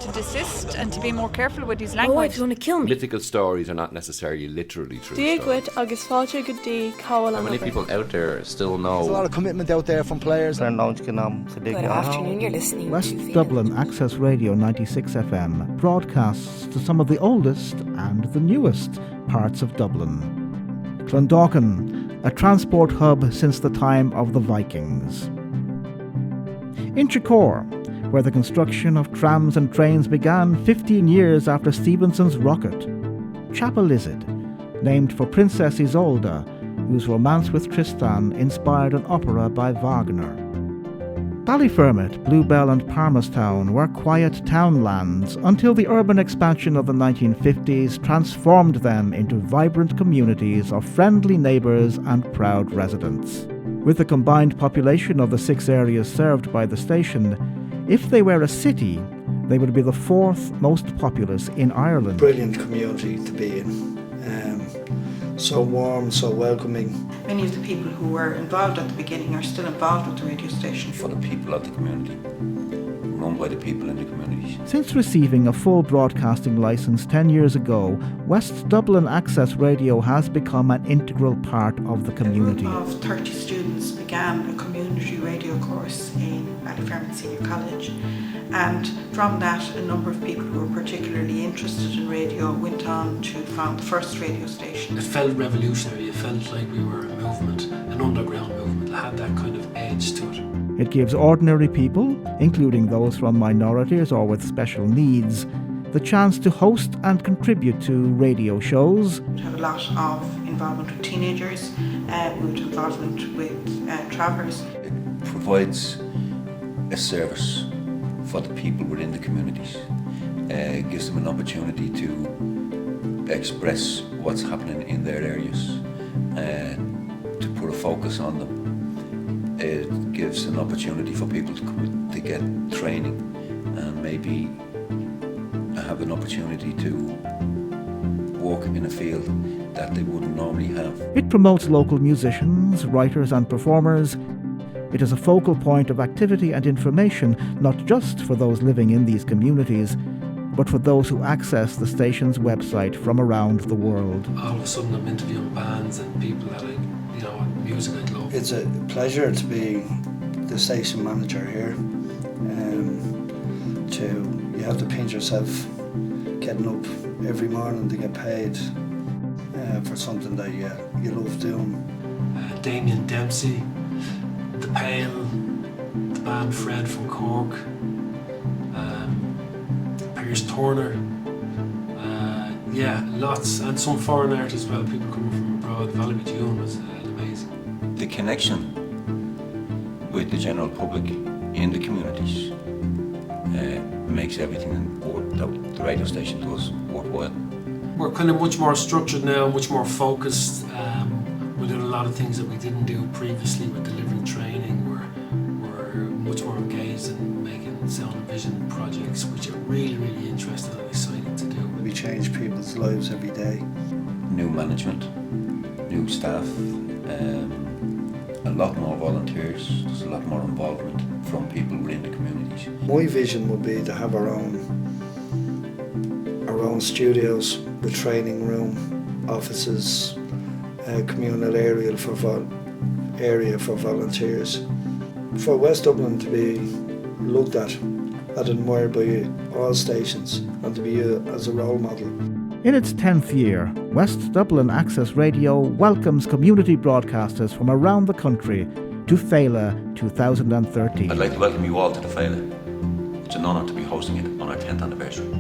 to desist and to be more careful with his My language. wife's going to kill me. Mythical stories are not necessarily literally true Díag stories. wit agus fáilte go dtí cabhail How an many obair. people out there still know? There's a lot of commitment out there from players. Good afternoon, you're listening West to Dublin Access Radio 96 FM broadcasts to some of the oldest and the newest parts of Dublin. Clondalkin, a transport hub since the time of the Vikings. Inchicore, where the construction of trams and trains began 15 years after Stephenson's rocket. Chapelizod, named for Princess Isolde, whose romance with Tristan inspired an opera by Wagner. Ballyfermot, Bluebell and Palmerstown were quiet townlands until the urban expansion of the 1950s transformed them into vibrant communities of friendly neighbours and proud residents. With the combined population of the 6 areas served by the station, if they were a city, they would be the 4th most populous in Ireland. Brilliant community to be in. So warm, so welcoming. Many of the people who were involved at the beginning are still involved with the radio station. For the people of the community, run by the people in the communities. Since receiving a full broadcasting licence 10 years ago, West Dublin Access Radio has become an integral part of the community. A group of 30 students began a community radio course in Ballyfermot Senior College, and from that a number of people who were particularly interested in radio went on to found the first radio station. It felt revolutionary, it felt like we were a movement, an underground movement that had that kind of edge to it. It gives ordinary people, including those from minorities or with special needs, the chance to host and contribute to radio shows. We have a lot of involvement with teenagers, we have involvement with travellers. It provides a service for the people within the communities. It gives them an opportunity to express what's happening in their areas, to put a focus on them. It gives an opportunity for people to get training and maybe have an opportunity to work in a field that they wouldn't normally have. It promotes local musicians, writers and performers. It is a focal point of activity and information, not just for those living in these communities, but for those who access the station's website from around the world. All of a sudden I'm interviewing bands and people that music I love. It's a pleasure to be the station manager here. You have to pinch yourself getting up every morning to get paid for something that you love doing. Damien Dempsey, The Pale, the band Fred from Cork, Piers Turner, lots, and some foreign artists as well, people coming from abroad. Valerie June was amazing. The connection with the general public in the communities makes everything that the radio station does worthwhile. We're kind of much more structured now, much more focused. We're doing a lot of things that we didn't do previously with delivering training. We're much more engaged in making sound and vision projects, which are really, really interesting and exciting to do. We change people's lives every day. New management, new staff, a lot more volunteers, there's a lot more involvement from people within the communities. My vision would be to have our own studios with training room, offices, communal area for volunteers. For West Dublin to be looked at and admired by all stations and to be used as a role model. In its 10th year, West Dublin Access Radio welcomes community broadcasters from around the country to Féile 2013. I'd like to welcome you all to the Féile. It's an honour to be hosting it on our 10th anniversary.